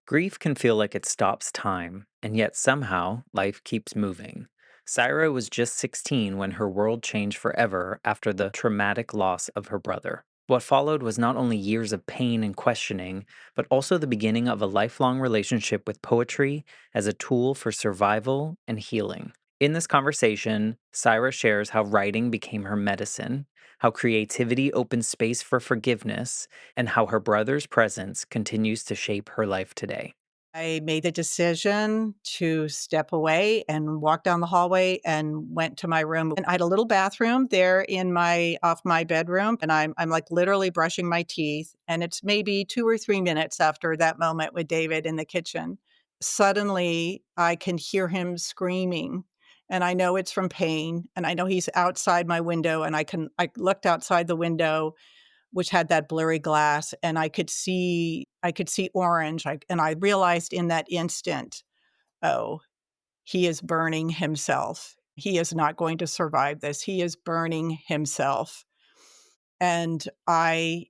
Grief can feel like it stops time, and yet somehow life keeps moving. Cyra was just 16 when her world changed forever after the traumatic loss of her brother. What followed was not only years of pain and questioning, but also the beginning of a lifelong relationship with poetry as a tool for survival and healing. In this conversation, Cyra shares how writing became her medicine, how creativity opened space for forgiveness, and how her brother's presence continues to shape her life today. I made the decision to step away and walk down the hallway and went to my room. And I had a little bathroom there in my off my bedroom, and I'm like literally brushing my teeth. And it's maybe 2 or 3 minutes after that moment with David in the kitchen. Suddenly, I can hear him screaming, and I know it's from pain. And I know he's outside my window, and I looked outside the window which had that blurry glass, and I could see orange, and I realized in that instant, "Oh, he is burning himself. He is not going to survive this. He is burning himself." And I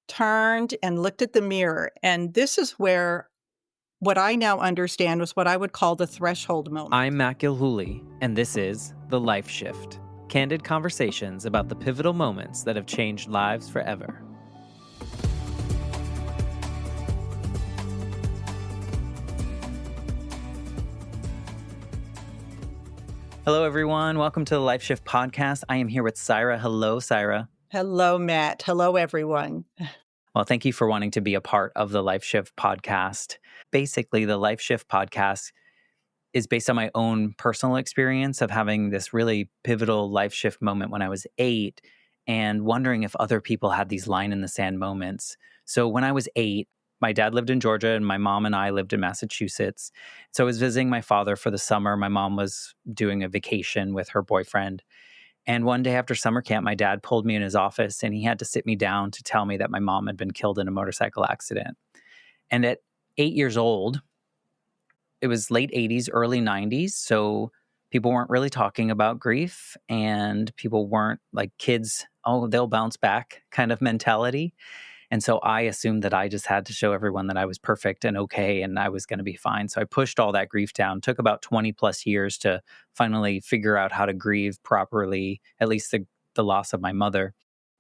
turned and looked at the mirror, and this is where what I now understand was what I would call the threshold I'm moment. Makil Hooley, and this is The Life Shift, candid conversations about the pivotal moments that have changed lives forever. Hello, everyone. Welcome to the Life Shift podcast. I am here with Cyra. Hello, Cyra. Hello, Matt. Hello, everyone. Well, thank you for wanting to be a part of the Life Shift podcast. Basically, the Life Shift podcast is based on my own personal experience of having this really pivotal life shift moment when I was 8 and wondering if other people had these line in the sand moments. So when I was 8, my dad lived in Georgia and my mom and I lived in Massachusetts. So I was visiting my father for the summer. My mom was doing a vacation with her boyfriend. And one day after summer camp, my dad pulled me in his office and he had to sit me down to tell me that my mom had been killed in a motorcycle accident. And at 8 years old, it was late 80s, early 90s. So people weren't really talking about grief and people weren't like kids, oh, they'll bounce back kind of mentality. And so I assumed that I just had to show everyone that I was perfect and okay and I was going to be fine. So I pushed all that grief down. Took about 20 plus years to finally figure out how to grieve properly, at least the loss of my mother.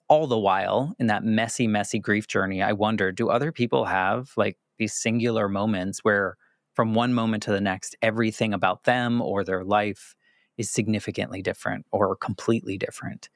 All the while in that messy, messy grief journey, I wonder, do other people have like these singular moments where from one moment to the next, everything about them or their life is significantly different or completely different?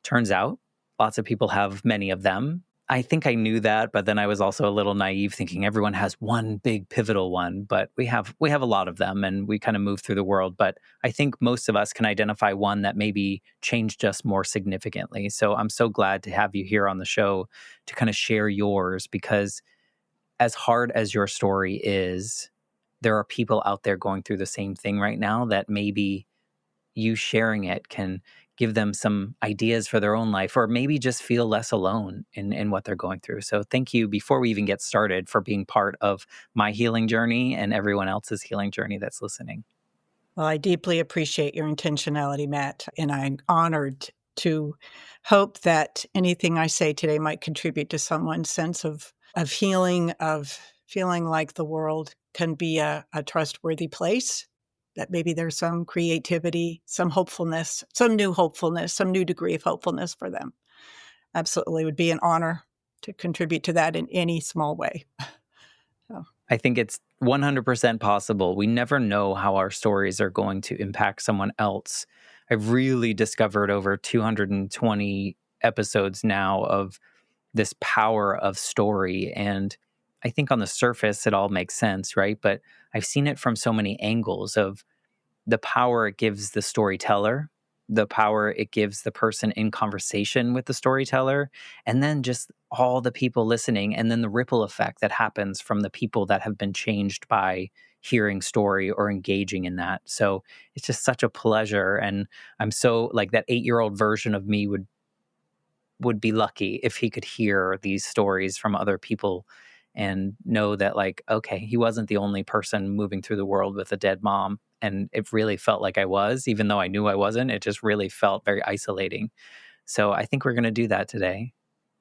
Turns out lots of people have many of them. I think I knew that, but then I was also a little naive thinking everyone has one big pivotal one, but we have a lot of them and we kind of move through the world, but I think most of us can identify one that maybe changed us more significantly. So I'm so glad to have you here on the show to kind of share yours because as hard as your story is, there are people out there going through the same thing right now that maybe you sharing it can give them some ideas for their own life or maybe just feel less alone in what they're going through. So thank you before we even get started for being part of my healing journey and everyone else's healing journey that's listening. Well, I deeply appreciate your intentionality, Matt, and I'm honored to hope that anything I say today might contribute to someone's sense of healing, of feeling like the world can be a trustworthy place, that maybe there's some creativity, some hopefulness, some new hopefulness, some new degree of hopefulness for them. Absolutely would be an honor to contribute to that in any small way. So, I think it's 100% possible. We never know how our stories are going to impact someone else. I've really discovered over 220 episodes now of this power of story. And I think on the surface, it all makes sense, right? But I've seen it from so many angles of the power it gives the storyteller, the power it gives the person in conversation with the storyteller, and then just all the people listening, and then the ripple effect that happens from the people that have been changed by hearing story or engaging in that. So it's just such a pleasure. And I'm so like that 8-year old version of me would be lucky if he could hear these stories from other people and know that like okay, he wasn't the only person moving through the world with a dead mom, and it really felt like I was, even though I knew I wasn't. It just really felt very isolating. So I think we're going to do that today.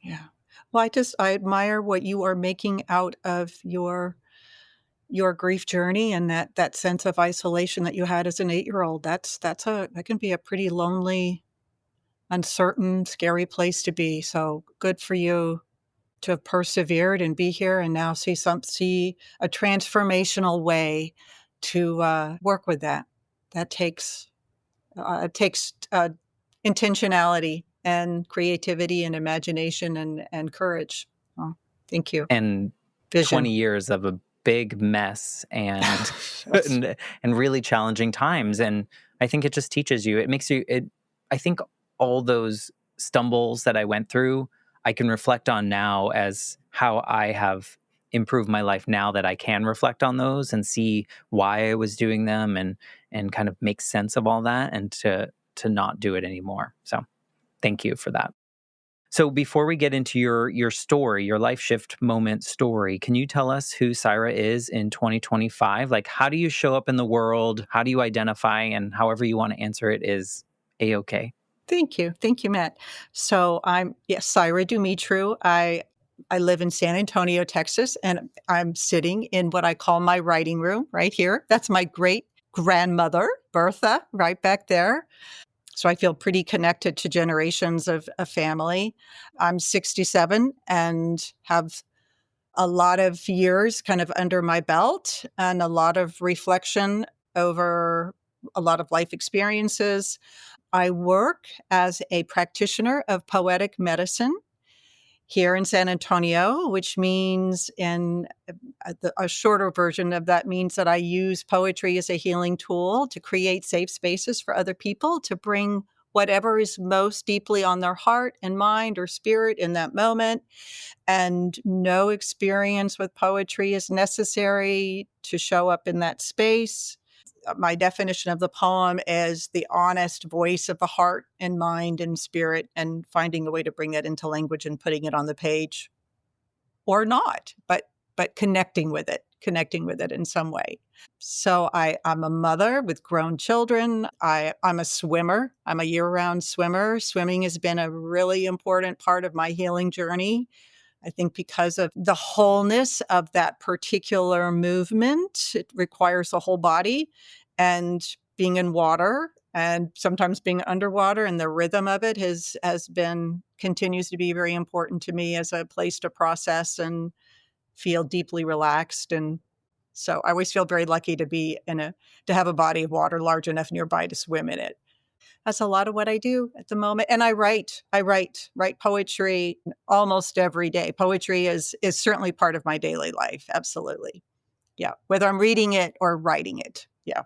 yeah. Well, I admire what you are making out of your your grief journey and that sense of isolation that you had as an 8-year-old. That can be a pretty lonely, uncertain, scary place to be. So good for you to have persevered and be here and now see a transformational way to work with that. That takes intentionality and creativity and imagination and courage. Oh, thank you. And Vision. 20 years of a big mess and, Yes. and really challenging times. And I think it just teaches you, I think all those stumbles that I went through, I can reflect on now as how I have improved my life now that I can reflect on those and see why I was doing them and kind of make sense of all that and to not do it anymore. So thank you for that. So before we get into your story, your life shift moment story, can you tell us who Cyra is in 2025? Like, how do you show up in the world? How do you identify? And however you want to answer it is A-okay. Thank you. Thank you, Matt. So Cyra Dumitru. I live in San Antonio, Texas, and I'm sitting in what I call my writing room right here. That's my great grandmother, Bertha, right back there. So I feel pretty connected to generations of family. I'm 67 and have a lot of years kind of under my belt and a lot of reflection over a lot of life experiences. I work as a practitioner of poetic medicine here in San Antonio, which means a shorter version of that means that I use poetry as a healing tool to create safe spaces for other people to bring whatever is most deeply on their heart and mind or spirit in that moment. And no experience with poetry is necessary to show up in that space. My definition of the poem is the honest voice of the heart and mind and spirit, and finding a way to bring that into language and putting it on the page, or not, but connecting with it in some way. So I'm a mother with grown children. I'm a swimmer. I'm a year-round swimmer. Swimming has been a really important part of my healing journey. I think because of the wholeness of that particular movement, it requires the whole body, and being in water and sometimes being underwater, and the rhythm of it continues to be very important to me as a place to process and feel deeply relaxed. And so I always feel very lucky to have a body of water large enough nearby to swim in it. That's a lot of what I do at the moment. And I write poetry almost every day. Poetry is certainly part of my daily life. Absolutely. Yeah. Whether I'm reading it or writing it. Yeah.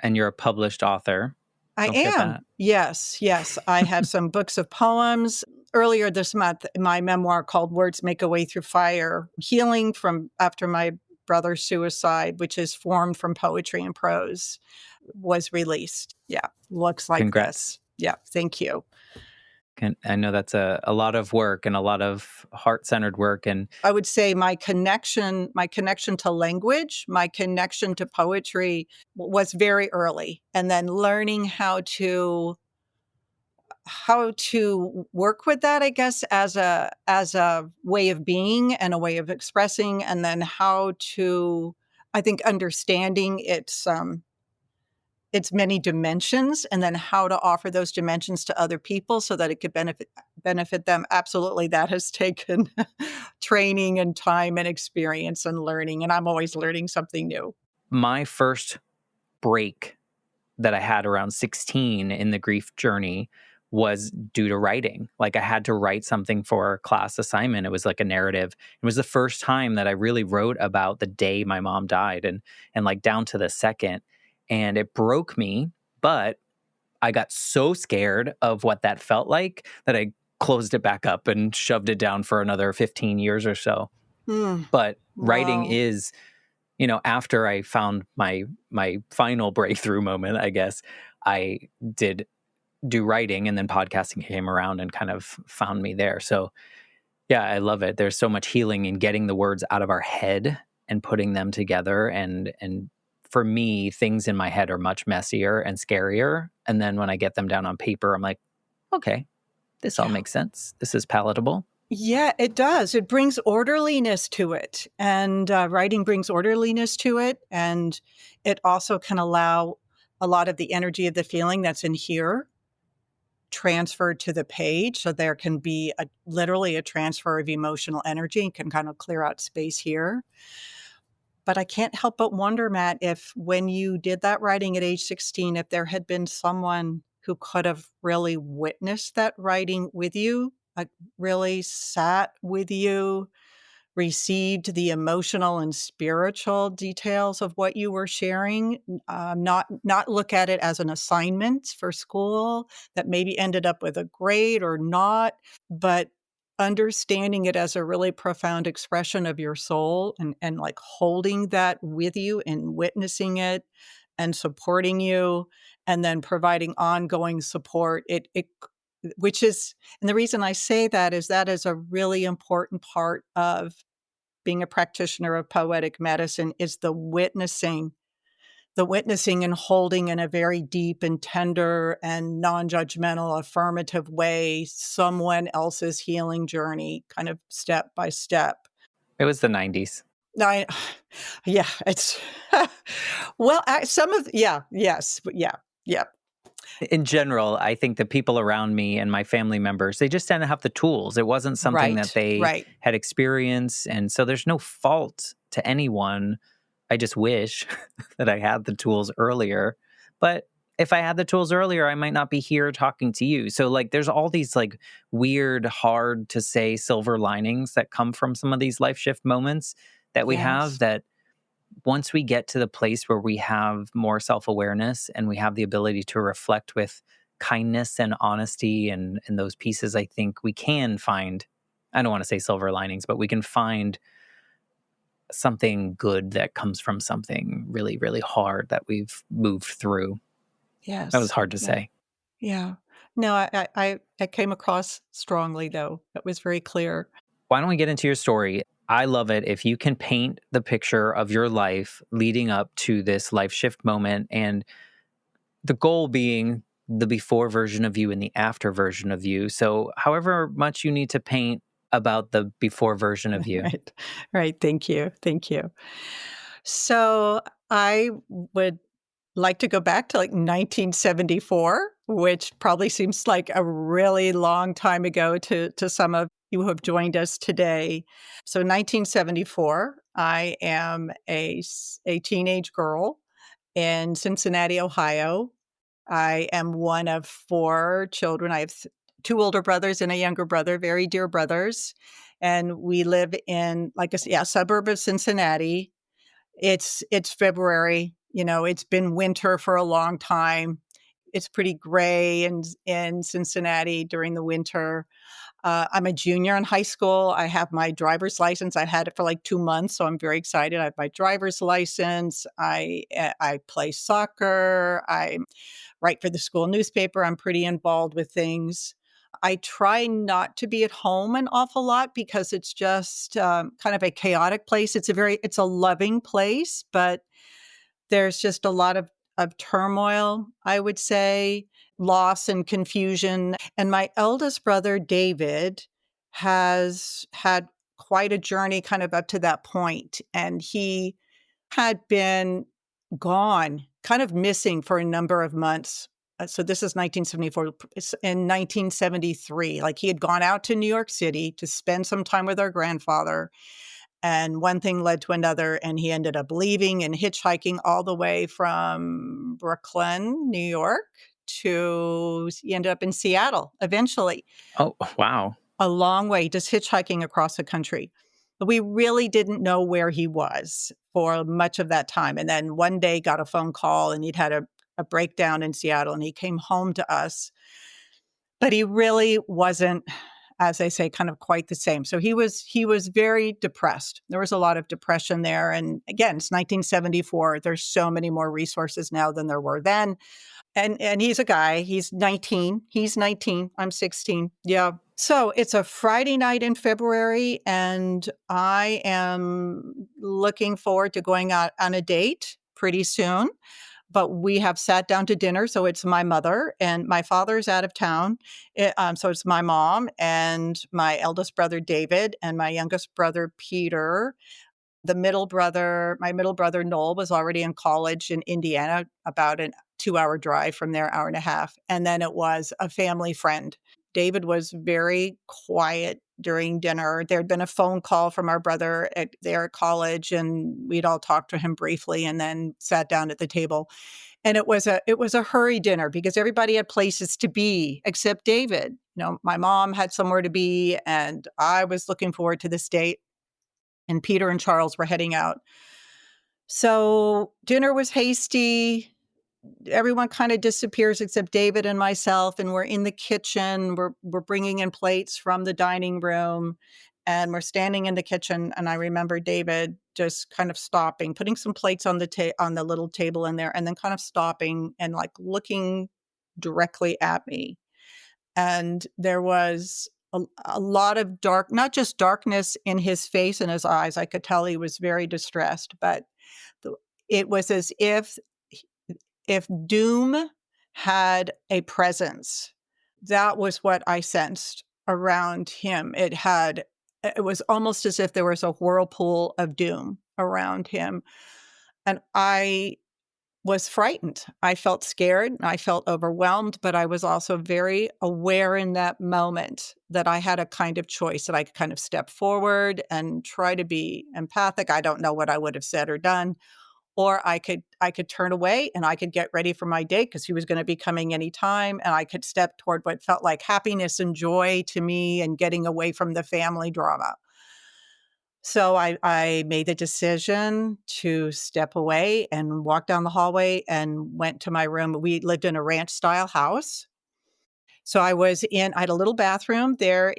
And you're a published author. I Don't forget am. that. Yes. I have some books of poems. Earlier this month, my memoir called Words Make a Way Through Fire, Healing from After My Brother's Suicide, which is formed from poetry and prose, was released. Yeah. Looks like Congrats. this. Yeah. Thank you. I know that's a lot of work and a lot of heart-centered work. And I would say my connection to language, my connection to poetry was very early. And then learning how to work with that, I guess, as a way of being and a way of expressing, and then I think understanding its many dimensions, and then how to offer those dimensions to other people so that it could benefit them. Absolutely. That has taken training and time and experience and learning. And I'm always learning something new. my first break that I had around 16 in the grief journey was due to writing. Like, I had to write something for a class assignment. It was like a narrative. It was the first time that I really wrote about the day my mom died and like down to the second. And it broke me, but I got so scared of what that felt like that I closed it back up and shoved it down for another 15 years or so. But writing Wow. is, after I found my final breakthrough moment, I guess, I did do writing, and then podcasting came around and kind of found me there. So yeah, I love it. There's so much healing in getting the words out of our head and putting them together. And for me, things in my head are much messier and scarier. And then when I get them down on paper, I'm like, okay, this all Yeah. makes sense. This is palatable. Yeah, it does. It brings orderliness to it. And writing brings orderliness to it. And it also can allow a lot of the energy of the feeling that's in here transferred to the page. So there can be literally a transfer of emotional energy and can kind of clear out space here. But I can't help but wonder, Matt, if when you did that writing at age 16, if there had been someone who could have really witnessed that writing with you, like really sat with you, received the emotional and spiritual details of what you were sharing, not look at it as an assignment for school that maybe ended up with a grade or not, but understanding it as a really profound expression of your soul and like holding that with you and witnessing it and supporting you and then providing ongoing support. It which is, and the reason I say that is a really important part of being a practitioner of poetic medicine is the witnessing and holding in a very deep and tender and non-judgmental, affirmative way someone else's healing journey, kind of step by step. It was the 90s. I, yeah, it's well, some of yeah, yes, but yeah, yeah, In general, I think the people around me and my family members, they just didn't have the tools. It wasn't something that right, they right, had experienced. And so there's no fault to anyone. I just wish that I had the tools earlier. But if I had the tools earlier, I might not be here talking to you. So, like, there's all these like weird, hard to say silver linings that come from some of these life shift moments that we have, yes, that once we get to the place where we have more self-awareness and we have the ability to reflect with kindness and honesty and those pieces, I think we can find, I don't want to say silver linings, but we can find something good that comes from something really, really hard that we've moved through. That was yes, hard to yeah, say. yeah. No, I came across strongly though. That was very clear. Why don't we get into your story? I love it if you can paint the picture of your life leading up to this life shift moment, and the goal being the before version of you and the after version of you. So, however much you need to paint about the before version of you. Right. Right. Thank you. Thank you. So I would like to go back to like 1974, which probably seems like a really long time ago to some of you who have joined us today. So 1974, I am a teenage girl in Cincinnati, Ohio. I am one of four children. I have two older brothers and a younger brother, very dear brothers. And we live in, like I said, yeah, suburb of Cincinnati. It's February. You know, it's been winter for a long time. It's pretty gray in Cincinnati during the winter. I'm a junior in high school. I have my driver's license. I had it for like 2 months, so I'm very excited. I have my driver's license. I play soccer. I write for the school newspaper. I'm pretty involved with things. I try not to be at home an awful lot because it's just kind of a chaotic place. It's a loving place, but there's just a lot of turmoil, I would say, loss and confusion. And my eldest brother, David, has had quite a journey kind of up to that point. And he had been gone, kind of missing for a number of months. So this is 1974. In 1973, like he had gone out to New York City to spend some time with our grandfather. And one thing led to another, and he ended up leaving and hitchhiking all the way from Brooklyn, New York, to he ended up in Seattle eventually. Oh, wow. A long way, just hitchhiking across the country. But we really didn't know where he was for much of that time. And then one day got a phone call and he'd had a breakdown in Seattle and he came home to us. But he really wasn't, as I say, kind of quite the same. So he was very depressed. There was a lot of depression there. And again, it's 1974. There's so many more resources now than there were then. And he's a guy. He's 19. He's 19. I'm 16. Yeah. So it's a Friday night in February, and I am looking forward to going out on a date pretty soon. but we have sat down to dinner. So it's my mother and my father's out of town. So it's my mom and my eldest brother, David, and my youngest brother, Peter. My middle brother, Noel, was already in college in Indiana, about a 2-hour drive from there, hour and a half. And then it was a family friend. David was very quiet during dinner. There had been a phone call from our brother there at college, and we'd all talked to him briefly and then sat down at the table. And it was a hurry dinner because everybody had places to be except David. My mom had somewhere to be, and I was looking forward to this date. And Peter and Charles were heading out. So dinner was hasty. Everyone kind of disappears except David and myself, and we're in the kitchen. We're bringing in plates from the dining room, and we're standing in the kitchen. And I remember David just kind of stopping, putting some plates on the little table in there, and then kind of stopping and like looking directly at me. And there was a lot of not just darkness in his face and his eyes. I could tell he was very distressed, but the, it was as if doom had a presence. That was what I sensed around him. It was almost as if there was a whirlpool of doom around him. And I was frightened. I felt scared. I felt overwhelmed, but I was also very aware in that moment that I had a kind of choice, that I could kind of step forward and try to be empathic. I don't know what I would have said or done. Or I could turn away and I could get ready for my date because he was going to be coming anytime, and I could step toward what felt like happiness and joy to me and getting away from the family drama. So I made the decision to step away and walk down the hallway and went to my room. We lived in a ranch style house. So I had a little bathroom there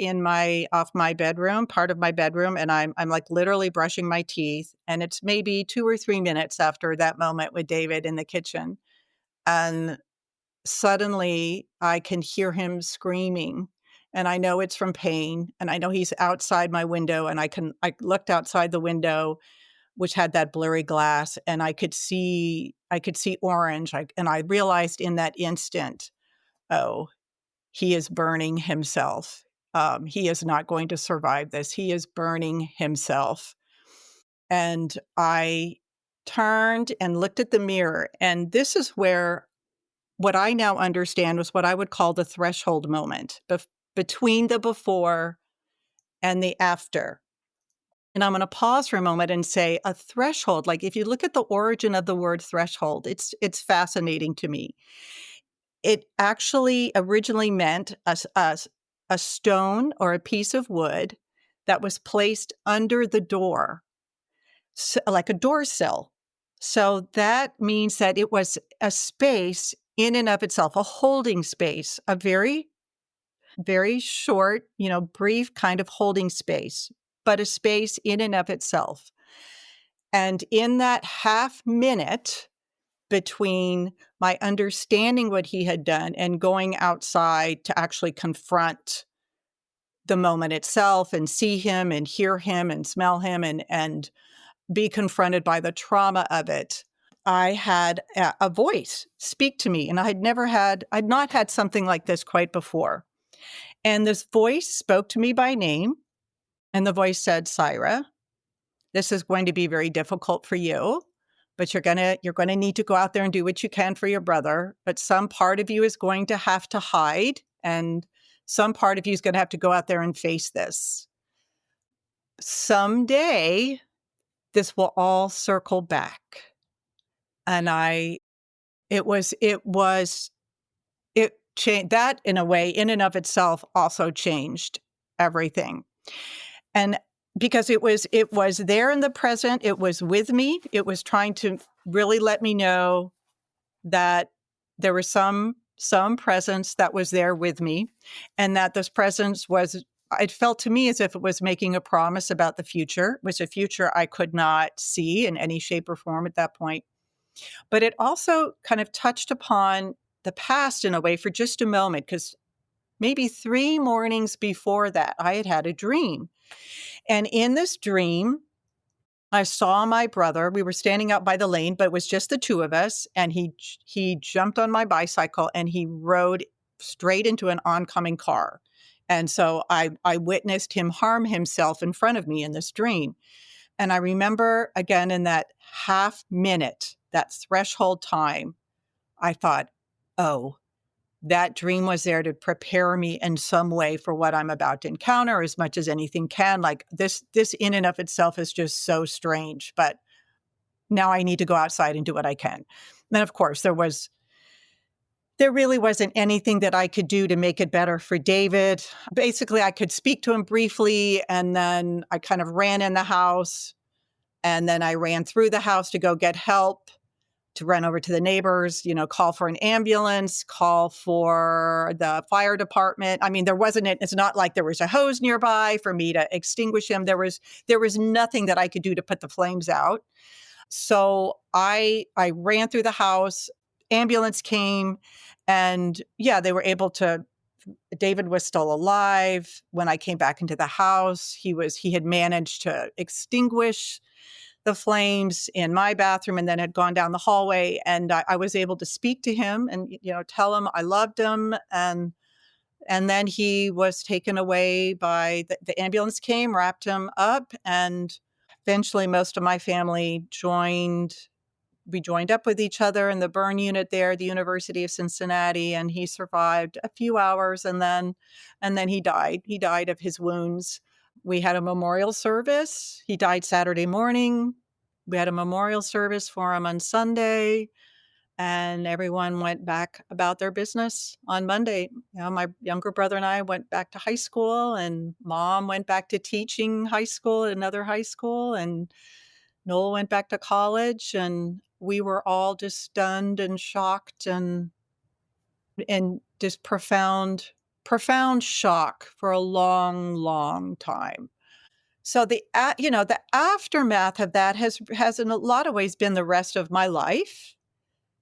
off my bedroom, part of my bedroom. And I'm like literally brushing my teeth. And it's maybe 2 or 3 minutes after that moment with David in the kitchen. And suddenly I can hear him screaming. And I know it's from pain. And I know he's outside my window. And I looked outside the window, which had that blurry glass, and I could see orange. And I realized in that instant, oh, he is burning himself. He is not going to survive this. He is burning himself. And I turned and looked at the mirror. And this is where what I now understand was what I would call the threshold moment between the before and the after. And I'm going to pause for a moment and say a threshold, like if you look at the origin of the word threshold, it's fascinating to me. It actually originally meant a stone or a piece of wood that was placed under the door, like a door sill. So that means that it was a space in and of itself, a holding space, a very, very short, brief kind of holding space, but a space in and of itself. And in that half minute between my understanding what he had done and going outside to actually confront the moment itself and see him and hear him and smell him and be confronted by the trauma of it, I had a voice speak to me. And I'd not had something like this quite before. And this voice spoke to me by name. And the voice said, "Cyra, this is going to be very difficult for you, but you're going to need to go out there and do what you can for your brother. But some part of you is going to have to hide, and some part of you is going to have to go out there and face this. Someday, this will all circle back." And it changed that in a way, in and of itself, also changed everything. And because it was there in the present, it was with me. It was trying to really let me know that there was some presence that was there with me, and that this presence it felt to me as if it was making a promise about the future. It was a future I could not see in any shape or form at that point. But it also kind of touched upon the past in a way for just a moment, because maybe 3 mornings before that, I had had a dream. And in this dream, I saw my brother. We were standing out by the lane, but it was just the two of us. And he jumped on my bicycle and he rode straight into an oncoming car. And so I witnessed him harm himself in front of me in this dream. And I remember again in that half minute, that threshold time, I thought, oh, that dream was there to prepare me in some way for what I'm about to encounter as much as anything can. Like this in and of itself is just so strange, but now I need to go outside and do what I can. And of course, there really wasn't anything that I could do to make it better for David. Basically, I could speak to him briefly, and then I kind of ran in the house, and then I ran through the house to go get help, to run over to the neighbors, call for an ambulance, call for the fire department. I mean, it's not like there was a hose nearby for me to extinguish him. There was nothing that I could do to put the flames out. So I ran through the house, ambulance came, and yeah, they were able to. David was still alive. When I came back into the house, he had managed to extinguish the flames in my bathroom and then had gone down the hallway. And I was able to speak to him and, tell him I loved him. And then he was taken away by the ambulance came, wrapped him up. And eventually most of my family we joined up with each other in the burn unit there at the University of Cincinnati. And he survived a few hours and then he died. He died of his wounds. We had a memorial service. He died Saturday morning. We had a memorial service for him on Sunday, and everyone went back about their business on Monday. My younger brother and I went back to high school, and Mom went back to teaching high school at another high school, and Noel went back to college, and we were all just stunned and shocked and just profound shock for a long, long time. So the aftermath of that has in a lot of ways been the rest of my life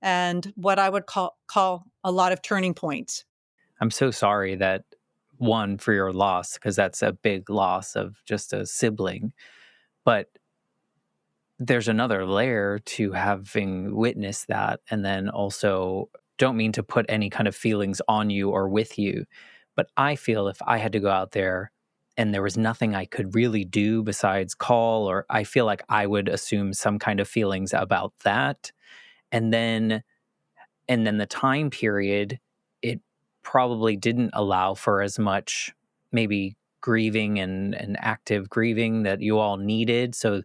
and what I would call a lot of turning points. I'm so sorry that one for your loss, because that's a big loss of just a sibling. But there's another layer to having witnessed that. And then also, don't mean to put any kind of feelings on you or with you, but I feel if I had to go out there and there was nothing I could really do besides call, or I feel like I would assume some kind of feelings about that. And then the time period, it probably didn't allow for as much maybe grieving and active grieving that you all needed. So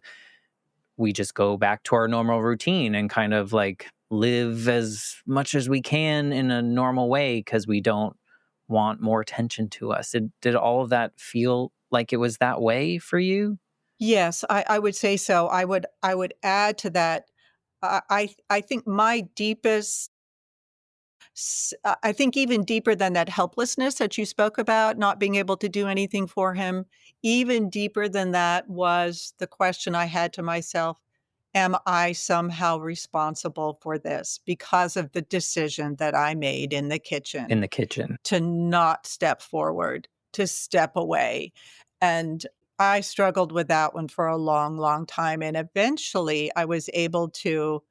we just go back to our normal routine and kind of like live as much as we can in a normal way because we don't want more attention to us. Did all of that feel like it was that way for you? Yes, I would say so. I would add to that. I think my deepest I think even deeper than that helplessness that you spoke about, not being able to do anything for him, even deeper than that was the question I had to myself, am I somehow responsible for this because of the decision that I made in the kitchen In the kitchen. to not step forward, to step away? And I struggled with that one for a long, long time. And eventually I was able to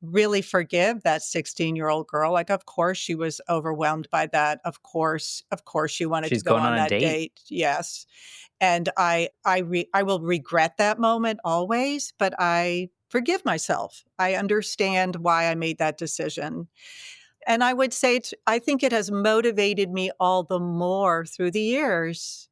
really forgive that 16-year-old girl. Like, of course, she was overwhelmed by that. Of course, she wanted to She's go going on on a that date. date. Yes. And I will regret that moment always, but I forgive myself. I understand why I made that decision. And I would say, I think it has motivated me all the more through the years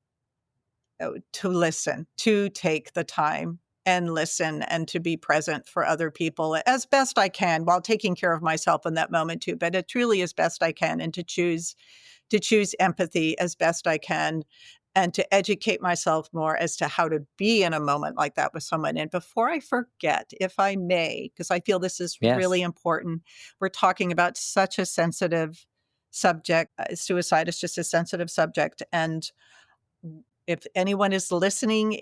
to listen, to take the time and listen and to be present for other people as best I can while taking care of myself in that moment too. But it truly as best I can, and to choose empathy as best I can, and to educate myself more as to how to be in a moment like that with someone. And before I forget, if I may, because I feel this is Yes. really important, we're talking about such a sensitive subject. Suicide is just a sensitive subject. And if anyone is listening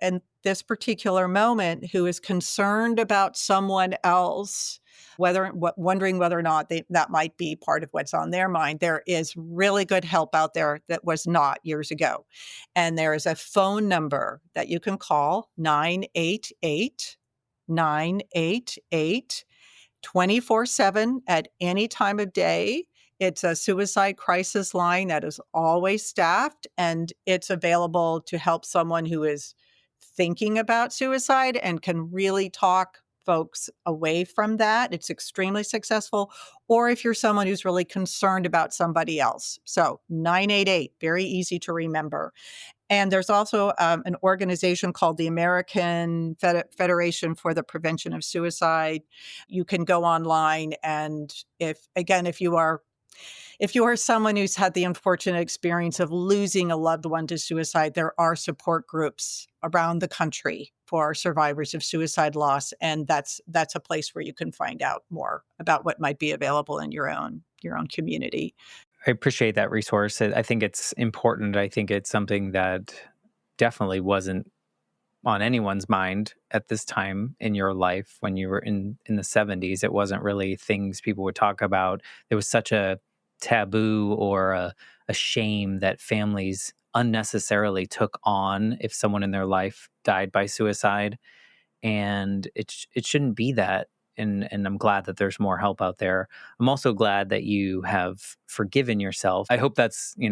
in this particular moment who is concerned about someone else wondering whether or not that might be part of what's on their mind. There is really good help out there that was not years ago. And there is a phone number that you can call, 988 988 24/7 at any time of day. It's a suicide crisis line that is always staffed, and it's available to help someone who is thinking about suicide and can really talk folks away from that. It's extremely successful. Or if you're someone who's really concerned about somebody else. So 988, very easy to remember. And there's also an organization called the American Federation for the Prevention of Suicide. You can go online, and if you are someone who's had the unfortunate experience of losing a loved one to suicide, there are support groups around the country for survivors of suicide loss, and that's a place where you can find out more about what might be available in your own community. I appreciate that resource. I think it's important. I think it's something that definitely wasn't on anyone's mind at this time in your life when you were in the 70s. It wasn't really things people would talk about. There was such a taboo or a shame that families unnecessarily took on if someone in their life died by suicide. And it shouldn't be that. And I'm glad that there's more help out there. I'm also glad that you have forgiven yourself. I hope that's, I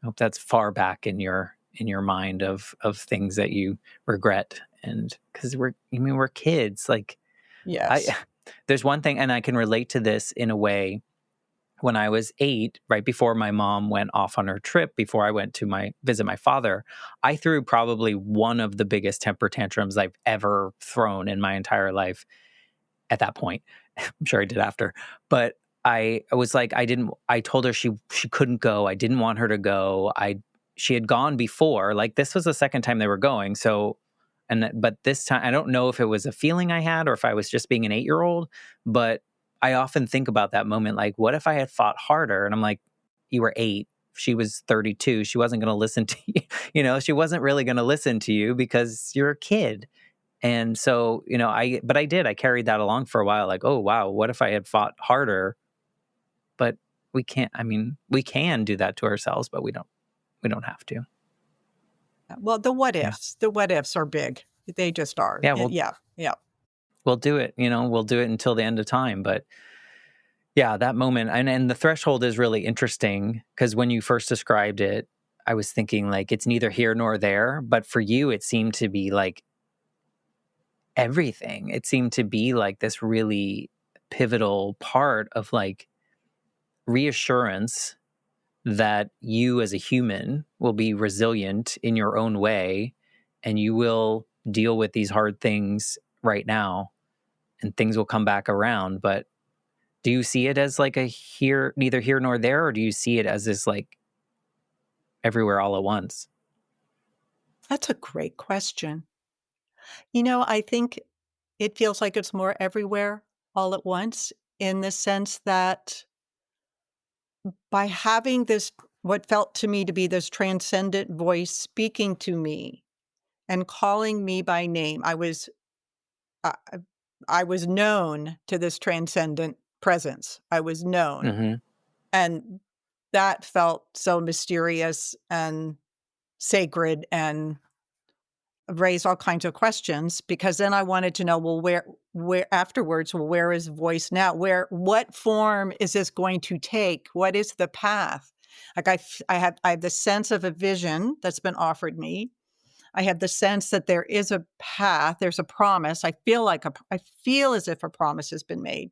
hope that's far back in your mind of things that you regret. And because we're kids. Like, Yes. There's one thing, and I can relate to this in a way. When I was 8, right before my mom went off on her trip, before I went to visit my father, I threw probably one of the biggest temper tantrums I've ever thrown in my entire life at that point. I'm sure I did after. But I was like, I told her she couldn't go. I didn't want her to go. She had gone before. Like, this was the second time they were going. So, but this time, I don't know if it was a feeling I had or if I was just being an 8-year-old, but I often think about that moment. Like, what if I had fought harder? And I'm like, you were 8. She was 32. She wasn't going to listen to you. She wasn't really going to listen to you because you're a kid. And so, but I did. I carried that along for a while. Like, oh, wow, what if I had fought harder? But we can't. I mean, we can do that to ourselves, but we don't have to. Well, the what ifs are big. They just are. Yeah. Yeah. We'll do it. We'll do it until the end of time. But yeah, that moment and the threshold is really interesting because when you first described it, I was thinking like it's neither here nor there. But for you, it seemed to be like everything. It seemed to be like this really pivotal part of like reassurance that you as a human will be resilient in your own way and you will deal with these hard things right now and things will come back around. But do you see it as like neither here nor there, or do you see it as this like everywhere all at once? That's a great question. I think it feels like it's more everywhere all at once in the sense that by having this, what felt to me to be this transcendent voice speaking to me and calling me by name, I, I was known to this transcendent presence. I was known. Mm-hmm. And that felt so mysterious and sacred and raised all kinds of questions because then I wanted to know, well, where afterwards, well, where is voice now? What form is this going to take? What is the path? Like I have the sense of a vision that's been offered me. I have the sense that there is a path. There's a promise. I feel as if a promise has been made,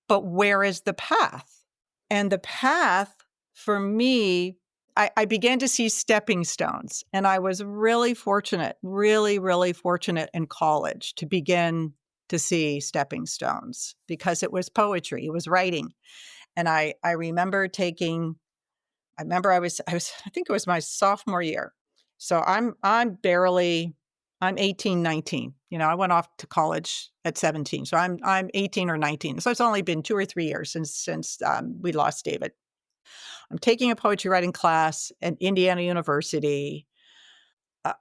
but where is the path? And the path for me, I began to see stepping stones. And I was really fortunate, really, really fortunate in college to begin to see stepping stones because it was poetry, it was writing. And I remember I think it was my sophomore year. So I'm 18, 19. I went off to college at 17. So I'm 18 or 19. So it's only been 2 or 3 years since we lost David. I'm taking a poetry writing class at Indiana University.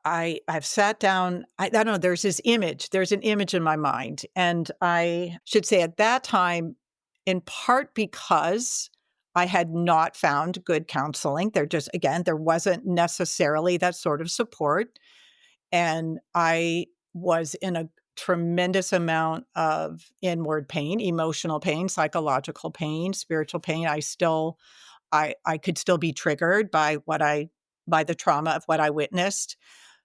I've sat down. I don't know. There's this image. There's an image in my mind, and I should say at that time, in part because I had not found good counseling. There wasn't necessarily that sort of support, and I was in a tremendous amount of inward pain, emotional pain, psychological pain, spiritual pain. I could still be triggered by the trauma of what I witnessed.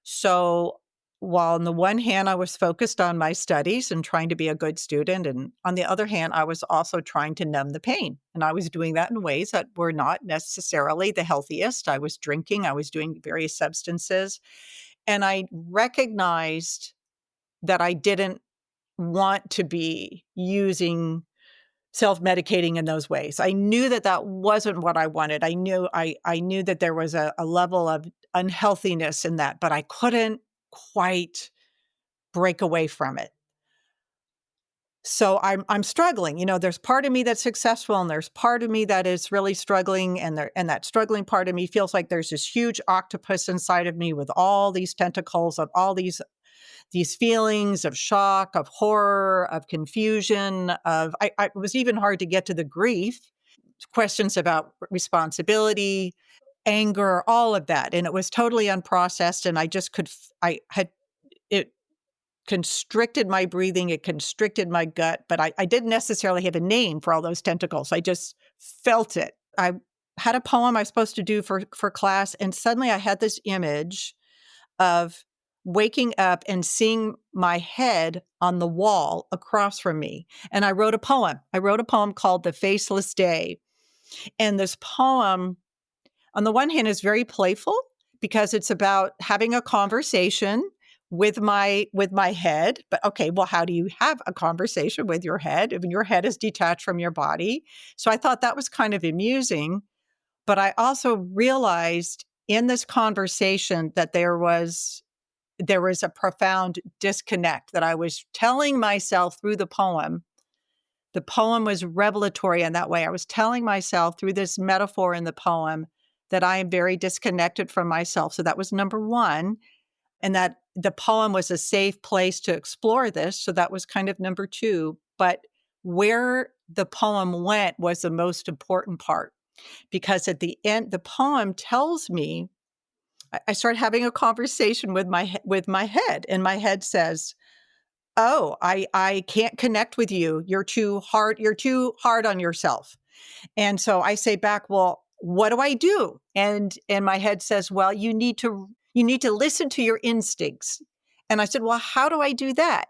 So, while on the one hand, I was focused on my studies and trying to be a good student, and on the other hand, I was also trying to numb the pain. And I was doing that in ways that were not necessarily the healthiest. I was drinking, I was doing various substances, and I recognized that I didn't want to be using self-medicating in those ways. I knew that that wasn't what I wanted. I knew that there was a level of unhealthiness in that, but I couldn't quite break away from it. So I'm struggling. There's part of me that's successful and there's part of me that is really struggling, and that struggling part of me feels like there's this huge octopus inside of me with all these tentacles of all these feelings of shock, of horror, of confusion, it was even hard to get to the grief, questions about responsibility, anger, all of that. And it was totally unprocessed. And it constricted my breathing, it constricted my gut, but I didn't necessarily have a name for all those tentacles. I just felt it. I had a poem I was supposed to do for class, and suddenly I had this image of waking up and seeing my head on the wall across from me. And I wrote a poem. I wrote a poem called The Faceless Day. And this poem, on the one hand, is very playful because it's about having a conversation with my head. But okay, well, how do you have a conversation with your head if your head is detached from your body? So I thought that was kind of amusing. But I also realized in this conversation that there was a profound disconnect, that I was telling myself through the poem. The poem was revelatory in that way. I was telling myself through this metaphor in the poem that I am very disconnected from myself. So that was number one, and that the poem was a safe place to explore this. So that was kind of number two. But where the poem went was the most important part, because at the end, the poem tells me, I start having a conversation with my head, and my head says, "Oh, I can't connect with you. You're too hard. You're too hard on yourself." And so I say back, "Well, what do I do?" And my head says, "Well, you need to listen to your instincts." And I said, "Well, how do I do that?"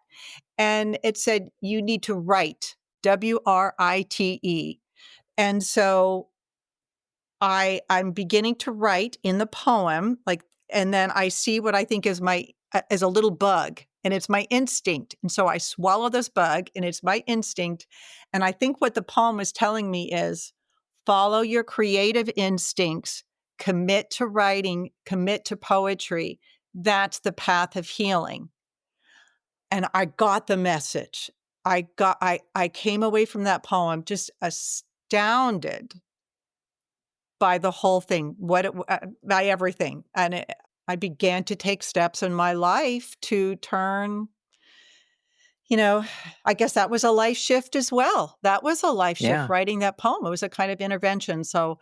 And it said, "You need to write, WRITE." And so I'm beginning to write in the poem, and then I see what I think is as a little bug, and it's my instinct. And so I swallow this bug, and it's my instinct. And I think what the poem is telling me is, follow your creative instincts, commit to writing, commit to poetry. That's the path of healing. And I got the message. I came away from that poem just astounded by the whole thing, by everything. And I began to take steps in my life to turn, you know, I guess that was a life shift as well. That was a life shift, Yeah. writing that poem. It was a kind of intervention. So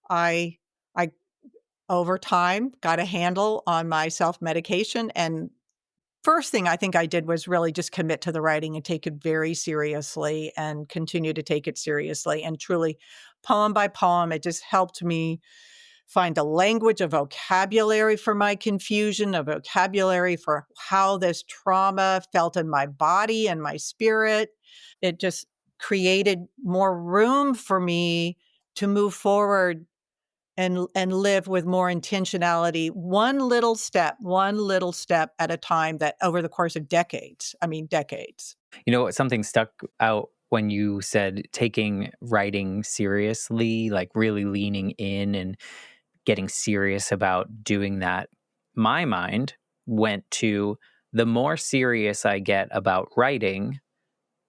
I, I, over time, got a handle on my self-medication. And first thing I think I did was really just commit to the writing and take it very seriously and continue to take it seriously. And truly, poem by poem, it just helped me find a language, a vocabulary for my confusion, a vocabulary for how this trauma felt in my body and my spirit. It just created more room for me to move forward and live with more intentionality, one little step at a time, that over the course of decades. I mean, decades. You know what? Something stuck out when you said taking writing seriously, like really leaning in and getting serious about doing that. My mind went to, the more serious I get about writing,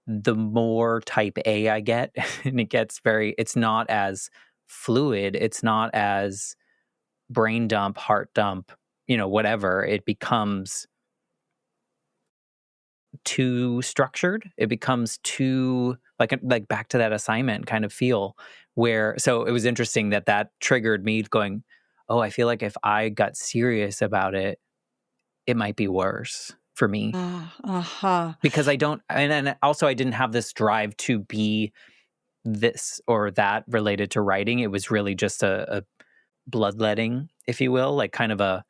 the more type A I get. And it's not as fluid. It's not as brain dump, heart dump, whatever, it becomes too structured. It becomes too like back to that assignment kind of feel where so it was interesting that triggered me going, "Oh, I feel like if I got serious about it, it might be worse for me." Uh-huh. Because I don't and also I didn't have this drive to be this or that related to writing. It was really just a bloodletting, if you will, like kind of a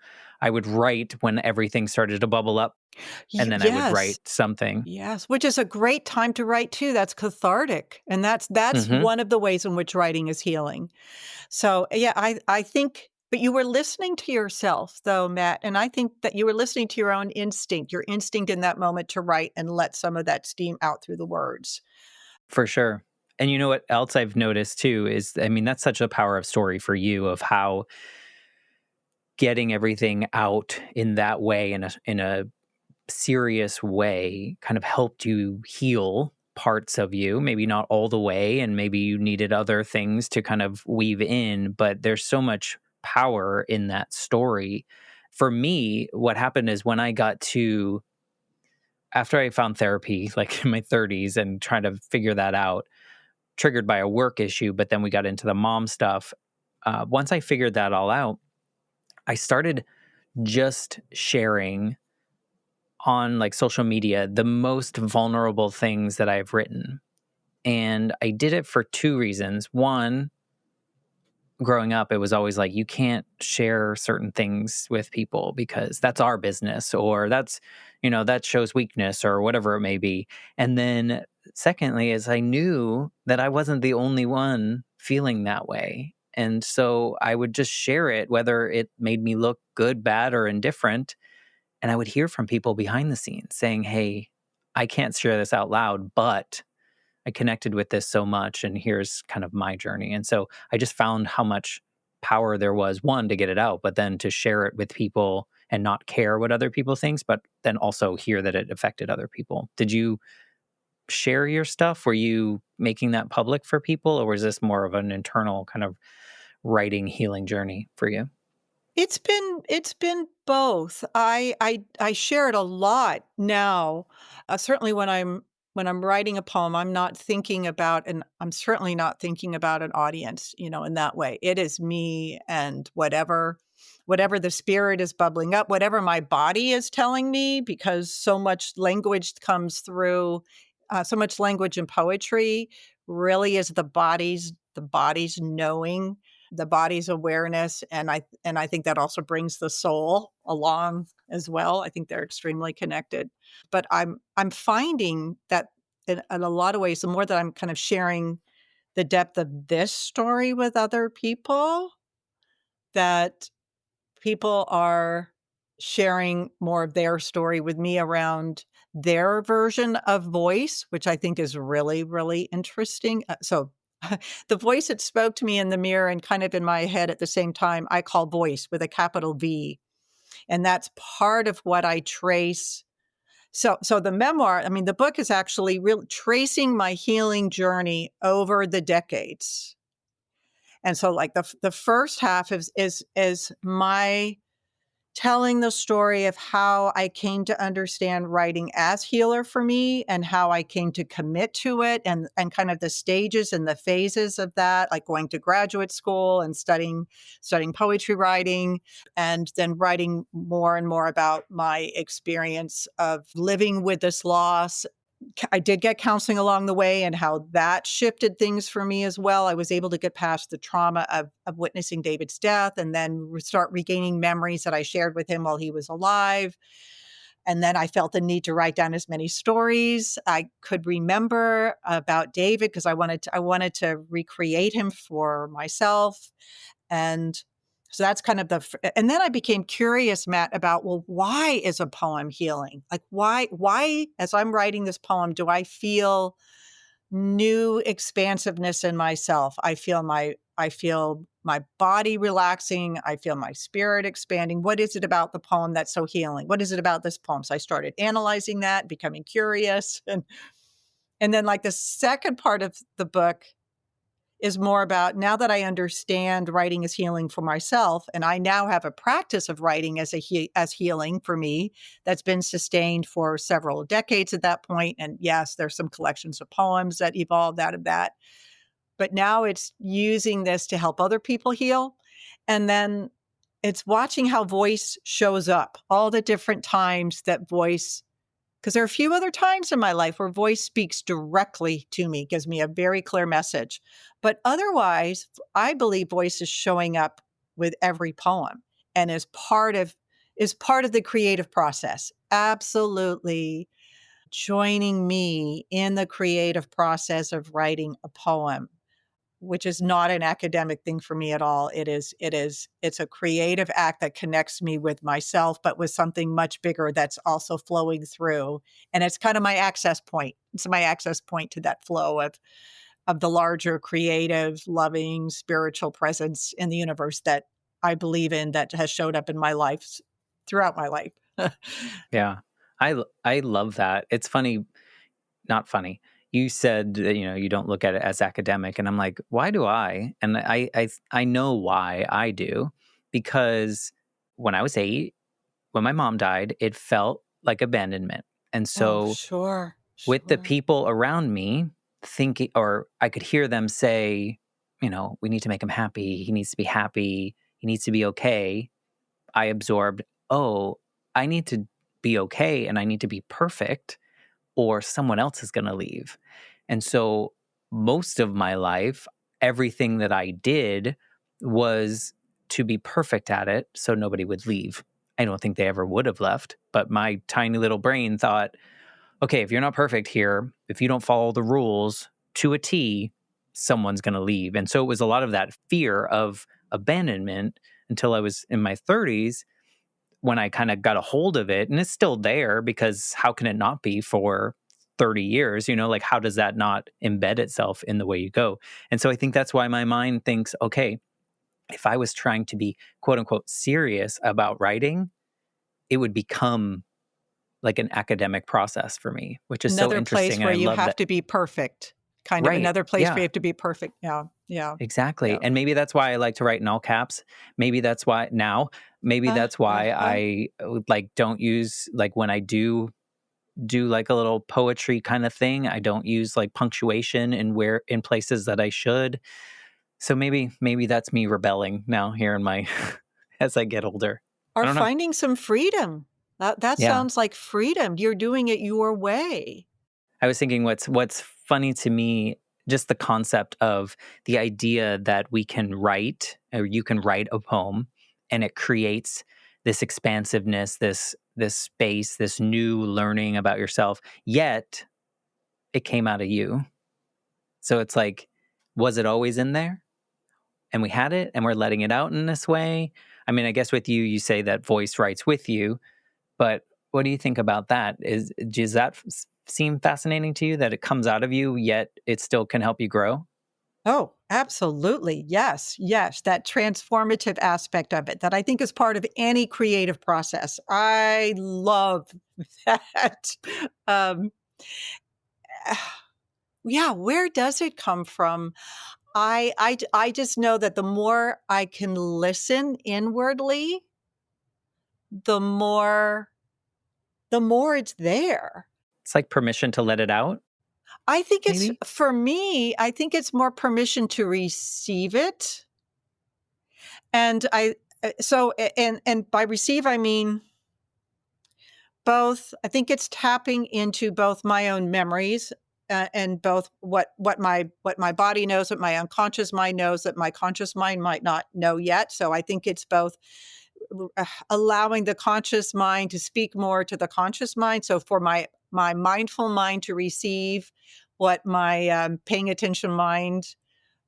I would write when everything started to bubble up and then I would Yes. write something. Yes, which is a great time to write too. That's cathartic, and that's Mhm. one of the ways in which writing is healing. So, yeah, I think but you were listening to yourself though, Matt, and I think that you were listening to your instinct in that moment to write and let some of that steam out through the words. For sure. And you know what else I've noticed too is, I mean, that's such a power of story for you of how getting everything out in that way in a serious way kind of helped you heal parts of you, maybe not all the way, and maybe you needed other things to kind of weave in, but there's so much power in that story. For me, what happened is when I got to after I found therapy, like in my 30s, and trying to figure that out, triggered by a work issue, but then we got into the mom stuff. Once I figured that all out, I started just sharing on like social media the most vulnerable things that I've written. And I did it for two reasons. One, growing up, it was always like, you can't share certain things with people because that's our business or that shows weakness or whatever it may be. And then secondly, is I knew that I wasn't the only one feeling that way. And so I would just share it, whether it made me look good, bad, or indifferent. And I would hear from people behind the scenes saying, "Hey, I can't share this out loud, but I connected with this so much, and here's kind of my journey." And so I just found how much power there was, one, to get it out, but then to share it with people and not care what other people thinks, but then also hear that it affected other people. Did you share your stuff? Were you making that public for people, or was this more of an internal kind of writing healing journey for you? It's been both. I share it a lot now. Certainly when I'm writing a poem, I'm not thinking about and I'm certainly not thinking about an audience, in that way. It is me and whatever the spirit is bubbling up, whatever my body is telling me, because so much language comes through, so much language and poetry really is the body's knowing, the body's awareness, and I think that also brings the soul along as well. I think they're extremely connected. But I'm finding that in a lot of ways, the more that I'm kind of sharing the depth of this story with other people, that people are sharing more of their story with me around their version of voice, which I think is really, really interesting. So the voice that spoke to me in the mirror and kind of in my head at the same time, I call voice with a capital V. And that's part of what I trace. So the memoir, I mean, the book is actually real tracing my healing journey over the decades. And so like the first half is my telling the story of how I came to understand writing as healer for me and how I came to commit to it and kind of the stages and the phases of that, like going to graduate school and studying poetry writing, and then writing more and more about my experience of living with this loss. I did get counseling along the way and how that shifted things for me as well. I was able to get past the trauma of witnessing David's death and then start regaining memories that I shared with him while he was alive. And then I felt the need to write down as many stories I could remember about David because I wanted to recreate him for myself. And so that's kind of and then I became curious, Matt, about, well, why is a poem healing? Like why, as I'm writing this poem, do I feel new expansiveness in myself? I feel my body relaxing. I feel my spirit expanding. What is it about the poem that's so healing? What is it about this poem? So I started analyzing that, becoming curious. And then like the second part of the book is more about, now that I understand writing is healing for myself, and I now have a practice of writing as as healing for me that's been sustained for several decades at that point. And yes, there's some collections of poems that evolved out of that. But now it's using this to help other people heal. And then it's watching how voice shows up, all the different times that voice, because there are a few other times in my life where voice speaks directly to me, gives me a very clear message. But otherwise, I believe voice is showing up with every poem and is part of the creative process. Absolutely joining me in the creative process of writing a poem, which is not an academic thing for me at all. It's a creative act that connects me with myself, but with something much bigger that's also flowing through. And it's kind of my access point. It's my access point to that flow of the larger creative, loving, spiritual presence in the universe that I believe in, that has showed up in my life throughout my life. Yeah. I love that. It's funny, not funny. You said that, you don't look at it as academic, and I'm like, why do I? And I know why I do, because when I was 8, when my mom died, it felt like abandonment. And Oh, so sure, with the sure. people around me thinking, or I could hear them say, we need to make him happy. He needs to be happy. He needs to be okay. I absorbed, oh, I need to be okay and I need to be perfect or someone else is going to leave. And so most of my life, everything that I did was to be perfect at it so nobody would leave. I don't think they ever would have left, but my tiny little brain thought, okay, if you're not perfect here, if you don't follow the rules to a T, someone's going to leave. And so it was a lot of that fear of abandonment until I was in my 30s when I kind of got a hold of it. And it's still there because how can it not be for 30 years? Like how does that not embed itself in the way you go? And so I think that's why my mind thinks, okay, if I was trying to be quote unquote serious about writing, it would become like an academic process for me, which is so Another interesting. place And where I you love have that. to be perfect, kind of Right. another place where you Yeah, have to be perfect. Yeah, yeah, exactly. yeah. And maybe that's why I like to write in all caps. Maybe that's why now, maybe that's why Uh-huh. I like don't use like when I do like a little poetry kind of thing, I don't use like punctuation in places that I should. So maybe that's me rebelling now here in my as I get older. I Or don't know. finding some freedom. That Yeah. sounds like freedom. You're doing it your way. I was thinking what's funny to me, just the concept of the idea that we can write or you can write a poem and it creates this expansiveness, this space, this new learning about yourself, yet it came out of you. So it's like, was it always in there? And we had it and we're letting it out in this way. I mean, I guess with you, you say that voice writes with you, but what do you think about that? Does that seem fascinating to you that it comes out of you, yet it still can help you grow? Oh, absolutely. Yes, yes. That transformative aspect of it that I think is part of any creative process. I love that. Um, yeah, where does it come from? I just know that the more I can listen inwardly, the more the more it's there. It's like permission to let it out, I think it's maybe? for me, I think it's more permission to receive it. And and by receive I mean both. I think it's tapping into both my own memories and both what my body knows, what my unconscious mind knows that my conscious mind might not know yet. So I think it's both allowing the conscious mind to speak more to the conscious mind. So for my mindful mind to receive what my paying attention mind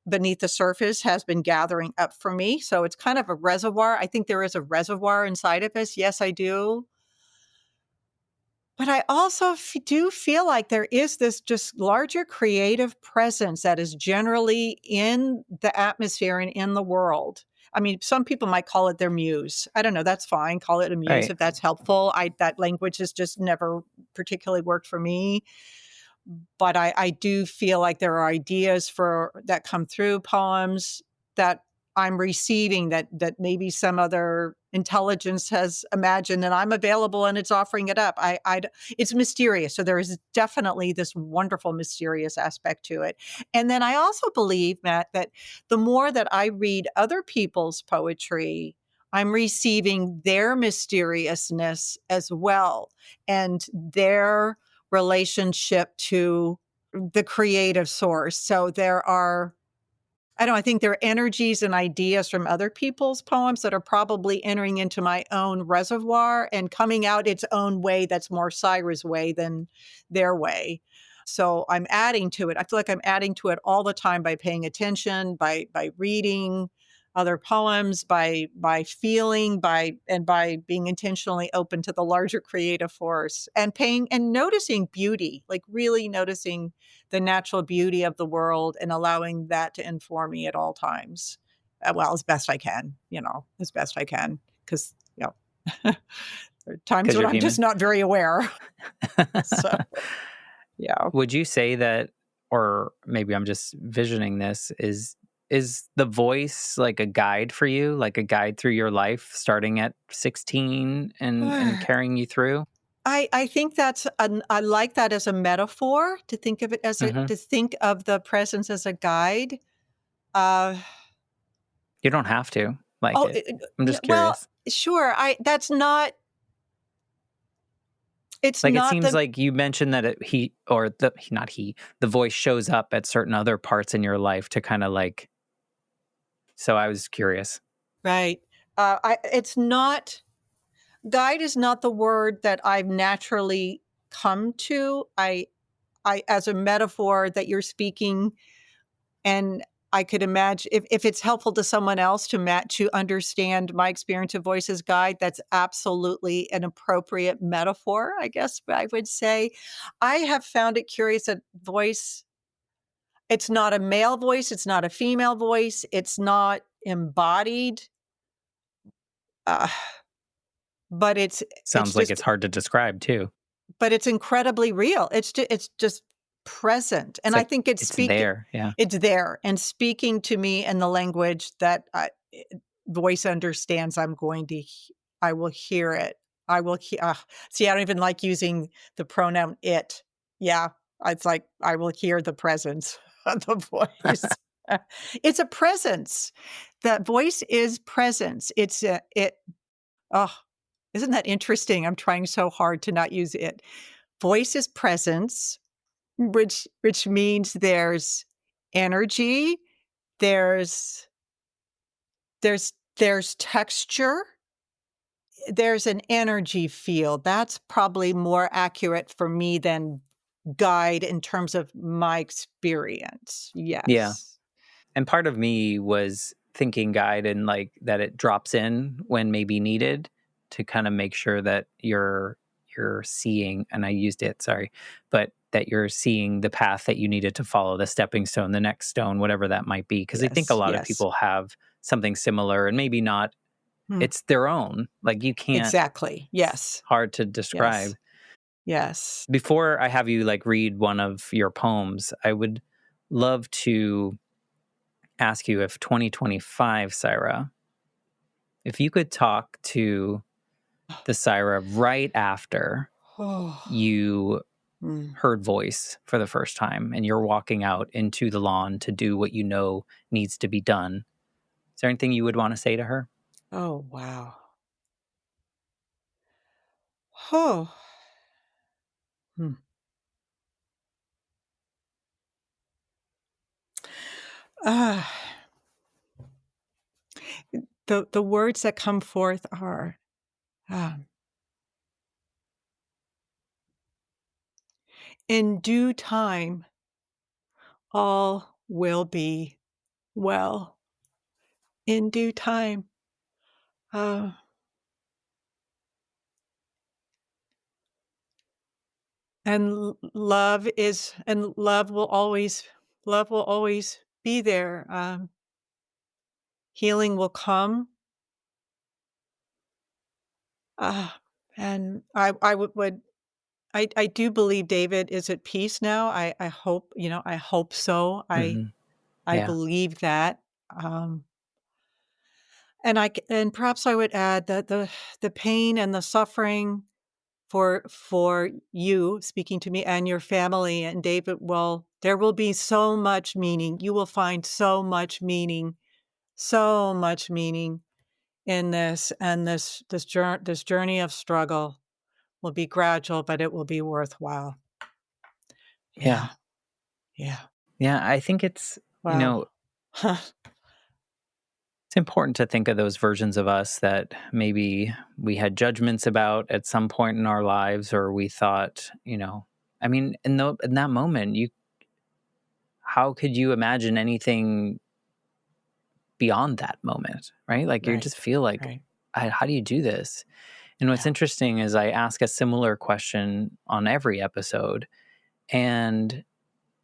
beneath the surface has been gathering up for me. So it's kind of a reservoir. I think there is a reservoir inside of us. Yes, I do. But I also do feel like there is this just larger creative presence that is generally in the atmosphere and in the world. I mean, some people might call it their muse. I don't know. That's fine. Call it a muse Right. if that's helpful. That language has just never particularly worked for me. But I do feel like there are ideas that come through poems that I'm receiving that maybe some other intelligence has imagined, and I'm available and it's offering it up. It's mysterious. So there is definitely this wonderful mysterious aspect to it. And then I also believe, Matt, that the more that I read other people's poetry, I'm receiving their mysteriousness as well, and their relationship to the creative source. So I think there are energies and ideas from other people's poems that are probably entering into my own reservoir and coming out its own way that's more Cyra's way than their way. So I'm adding to it. I feel like I'm adding to it all the time by paying attention, by reading other poems, by feeling, by being intentionally open to the larger creative force and paying and noticing beauty, like really noticing the natural beauty of the world and allowing that to inform me at all times. Well, as best I can, as best I can, because, there are times Because when you're I'm just human. not very aware. So, yeah. Would you say that, or maybe I'm just visioning this, is the voice like a guide for you, like a guide through your life starting at 16 and carrying you through? I think I like that as a metaphor, to think of it Hmm. to think of the presence as a guide. Uh, You don't have to like oh, it. I'm yeah, just well, curious. sure. It's Like, it not seems the like you mentioned that he, or not he, the voice shows up at certain other parts in your life to kind of like, so I was curious. right. It's not guide is not the word that I've naturally come to. As a metaphor that you're speaking, and I could imagine if it's helpful to someone else to understand my experience of voice as guide, that's absolutely an appropriate metaphor, I guess I would say. I have found it curious that voice, it's not a male voice, it's not a female voice, it's not embodied, uh, but it's Sounds like just it's hard to describe too. but it's incredibly real. It's just present, It's and I like think it's there. Yeah. it's there and speaking to me in the language that voice understands. I will hear it. I will see, I don't even like using the pronoun it. Yeah, it's like I will hear the presence of the voice. It's a presence. That voice is presence. Oh, isn't that interesting? I'm trying so hard to not use it. Voice is presence, which means there's energy, there's there's texture, there's an energy field. That's probably more accurate for me than guide in terms of my experience. Yeah. Yes. And part of me was thinking guide and like that it drops in when maybe needed to kind of make sure that you're seeing, and I used it, sorry, but that you're seeing the path that you needed to follow, the stepping stone, the next stone, whatever that might be. Because I think a Yes, lot of yes. people have something similar and maybe not, Hmm. it's their own. Like you can't, Exactly. it's Yes. hard to Yes. describe. Yes. Before I have you like read one of your poems, I would love to ask you, if 2025, Cyra, if you could talk to the Cyra right after Oh. you Mm. heard voice for the first time and you're walking out into the lawn to do what you know needs to be done, is there anything you would want to say to her? Oh, wow. Oh. Hmm. Ah. The words that come forth are, um, "In due time, all will be well. In due time." Uh, and love will always be there. Healing will come. Uh, and I would I do believe David is at peace now. I hope, I hope so. Hmm. I Yeah. believe that. Um, and perhaps I would add that the pain and the suffering for you speaking to me and your family and David, there will be so much meaning. You will find so much meaning in this, and this journey of struggle will be gradual, but it will be worthwhile. Yeah. Yeah. Yeah. Yeah. I think Wow. it's important to think of those versions of us that maybe we had judgments about at some point in our lives, or we thought, I mean, in that moment, how could you imagine anything beyond that moment, right? Like you Right. just feel like, Right. how do you do this? And what's Yeah. interesting is I ask a similar question on every episode, and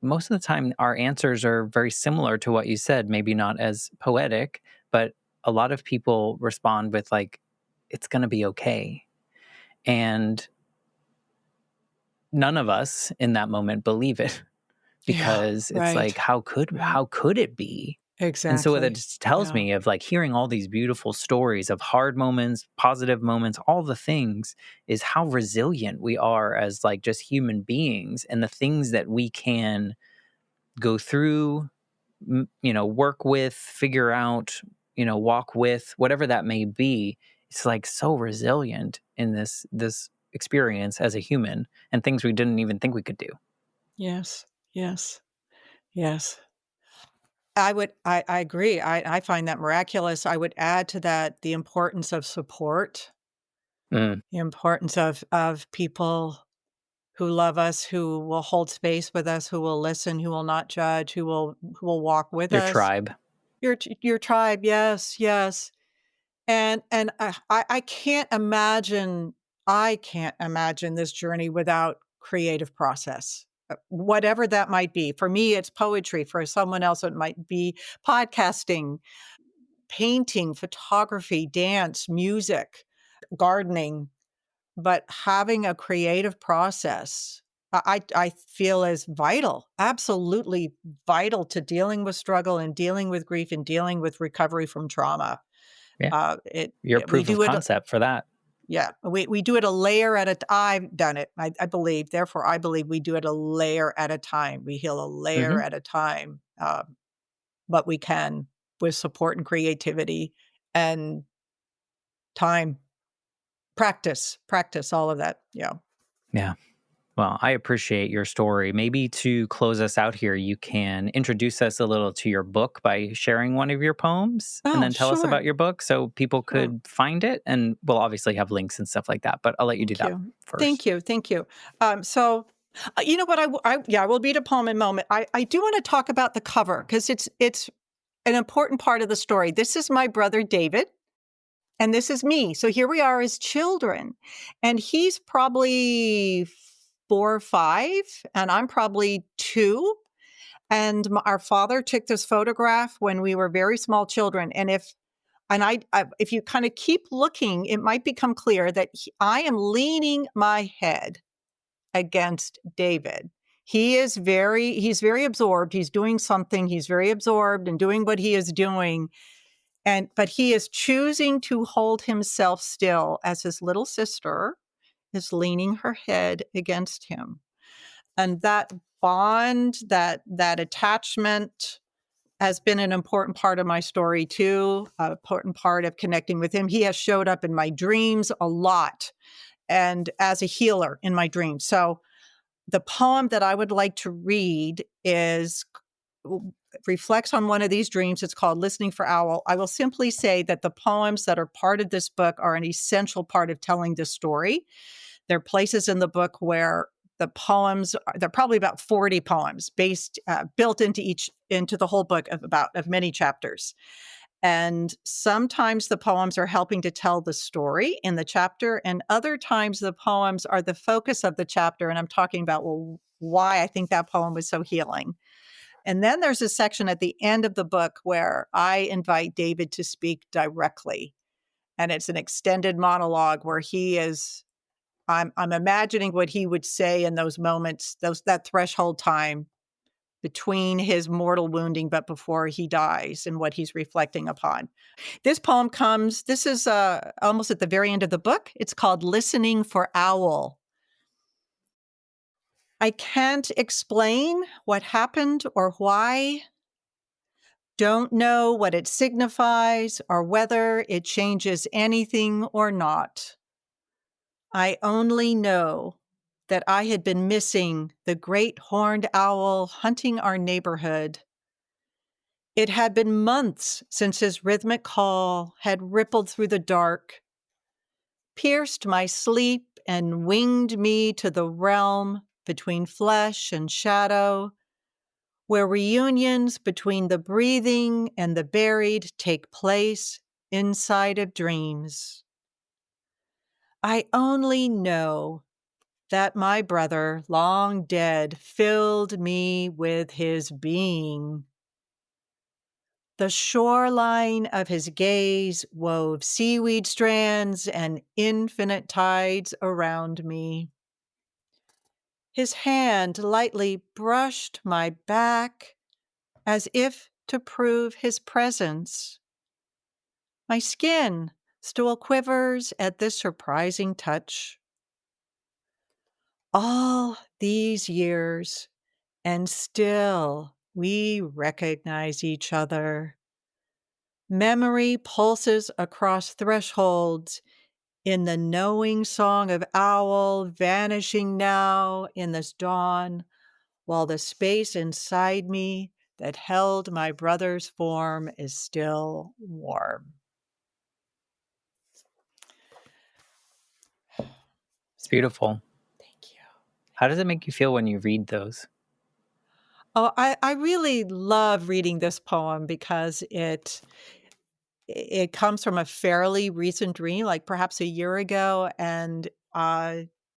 most of the time our answers are very similar to what you said, maybe not as poetic, but a lot of people respond with like, it's going to be okay. And none of us in that moment believe it, Yeah. because it's Right. like, Right. how could it be? And so what that Exactly. just tells Yeah. me of like hearing all these beautiful stories of hard moments, positive moments, all the things, is how resilient we are as like just human beings, and the things that we can go through, work with, figure out, walk with, whatever that may be. It's like so resilient in this experience as a human, and things we didn't even think we could do. Yes. Yes. Yes. I agree. I find that miraculous. I would add to that the importance of support, Mm, the importance of people who love us, who will hold space with us, who will listen, who will not judge, who will walk with your us. tribe. Your tribe, yes, yes. And I can't imagine this journey without creative process, whatever that might be. For me, it's poetry. For someone else, it might be podcasting, painting, photography, dance, music, gardening. But having a creative process, I feel is vital, absolutely vital to dealing with struggle and dealing with grief and dealing with recovery from trauma. Yeah, It your we proof of do it. concept for that. Yeah, we do it a layer at a t I've done it, I believe, therefore, I believe we do it a layer at a time. We heal a layer Hmm. at a time, but we can with support and creativity and time, practice, all of that, yeah. Yeah. Well, I appreciate your story. Maybe to close us out here, you can introduce us a little to your book by sharing one of your poems, and Oh, then tell us about sure, your book so people sure. could find it. And we'll obviously have links and stuff like that, but I'll let you do Thank that you. Thank first. you, thank you. So, you know what, I will read a poem in a moment. I do wanna talk about the cover because it's an important part of the story. This is my brother David, and this is me. So here we are as children, and he's probably 4 or 5, and I'm probably 2, and our father took this photograph when we were very small children, and if you kinda keep looking, it might become clear that I am leaning my head against David. He's very absorbed, he's doing something, he's very absorbed in doing what he is doing, but he is choosing to hold himself still as his little sister is leaning her head against him. And that bond, that attachment has been an important part of my story too, an important part of connecting with him. He has showed up in my dreams a lot and as a healer in my dreams. So the poem that I would like to read reflects on one of these dreams. It's called Listening for Owl. I will simply say that the poems that are part of this book are an essential part of telling this story. There are places in the book where there are probably about 40 poems built into the whole book of many chapters. And sometimes the poems are helping to tell the story in the chapter, and other times the poems are the focus of the chapter. And I'm talking about, well, why I think that poem was so healing. And then there's a section at the end of the book where I invite David to speak directly. And it's an extended monologue where he is I'm imagining what he would say in those moments, that threshold time between his mortal wounding, but before he dies, and what he's reflecting upon. This is almost at the very end of the book. It's called Listening for Owl. I can't explain what happened or why. Don't know what it signifies or whether it changes anything or not. I only know that I had been missing the great horned owl hunting our neighborhood. It had been months since his rhythmic call had rippled through the dark, pierced my sleep, and winged me to the realm between flesh and shadow, where reunions between the breathing and the buried take place inside of dreams. I only know that my brother, long dead, filled me with his being. The shoreline of his gaze wove seaweed strands and infinite tides around me. His hand lightly brushed my back as if to prove his presence. My skin still quivers at this surprising touch. All these years, and still we recognize each other. Memory pulses across thresholds in the knowing song of owl vanishing now in this dawn, while the space inside me that held my brother's form is still warm. It's beautiful. Thank you. How does it make you feel when you read those? Oh, I really love reading this poem because it comes from a fairly recent dream, like perhaps a year ago, and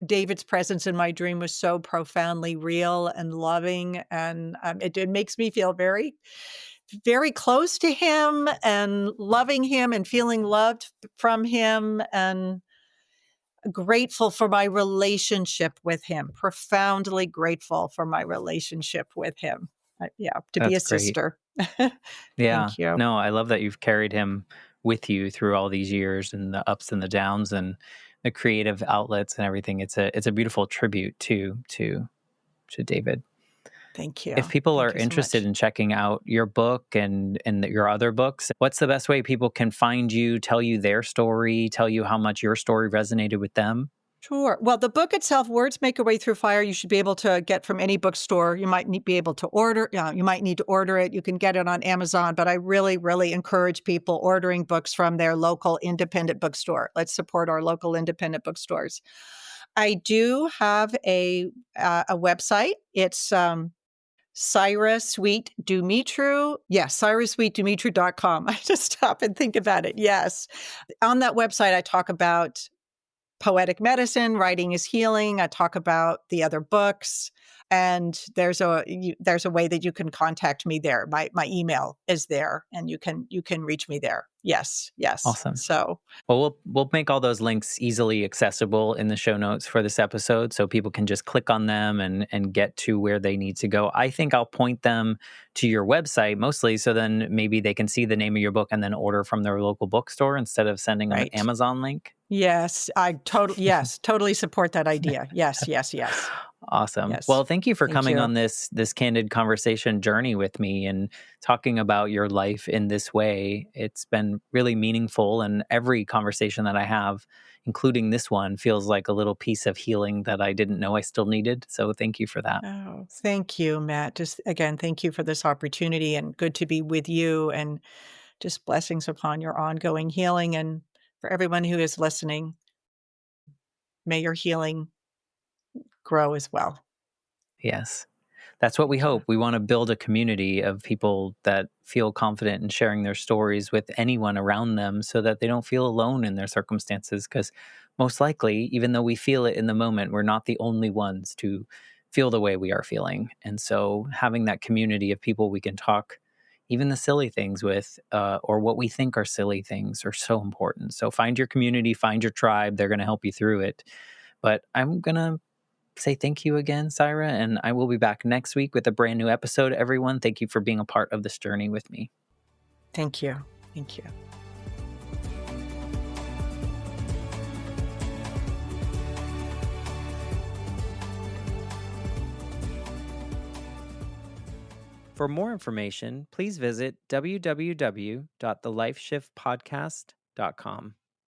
David's presence in my dream was so profoundly real and loving, and it makes me feel very, very close to him and loving him and feeling loved from him and grateful for my relationship with him, profoundly grateful for my relationship with him. Yeah, to be That's a great. sister. Yeah. Thank you. No, I love that you've carried him with you through all these years and the ups and the downs and the creative outlets and everything. It's a beautiful tribute to David. Thank If you. people are Thank you so interested much. in checking out your book and your other books, what's the best way people can find you, tell you their story, tell you how much your story resonated with them? Sure. Well, the book itself, Words Make Your Way Through Fire, you should be able to get from any bookstore. You might be able to order. You might need to order it. You can get it on Amazon, but I really, really encourage people ordering books from their local independent bookstore. Let's support our local independent bookstores. I do have a website. It's Cyra Sweet Dumitru. Yes, cyrasweetdumitru.com. I just stop and think about it. Yes. On that website, I talk about poetic medicine, writing is healing. I talk about the other books, and there's a way that you can contact me there. My email is there, and you can reach me there. Yes, yes. Awesome. So Well, we'll make all those links easily accessible in the show notes for this episode, so people can just click on them and get to where they need to go. I think I'll point them to your website mostly, so then maybe they can see the name of your book and then order from their local bookstore instead of sending them an right. Amazon link. Yes, totally support that idea. Yes, yes, yes, Awesome. yes. Well, thank you for Thank coming you. on this candid conversation journey with me and talking about your life in this way. It's been really meaningful, and every conversation that I have, including this one, feels like a little piece of healing that I didn't know I still needed. So thank you for that. Oh, thank you, Matt. Just again, thank you for this opportunity, and good to be with you, and just blessings upon your ongoing healing. And for everyone who is listening, may your healing grow as well. Yes. That's what we Thank you. hope. We want to build a community of people that feel confident in sharing their stories with anyone around them so that they don't feel alone in their circumstances. Because most likely, even though we feel it in the moment, we're not the only ones to feel the way we are feeling. And so, having that community of people we can talk even the silly things with, or what we think are silly things, are so important. So, find your community, find your tribe. They're going to help you through it. But I'm going to say thank you again, Cyra, and I will be back next week with a brand new episode. Everyone, thank you for being a part of this journey with me. Thank you. Thank you. For more information, please visit www.thelifeshiftpodcast.com.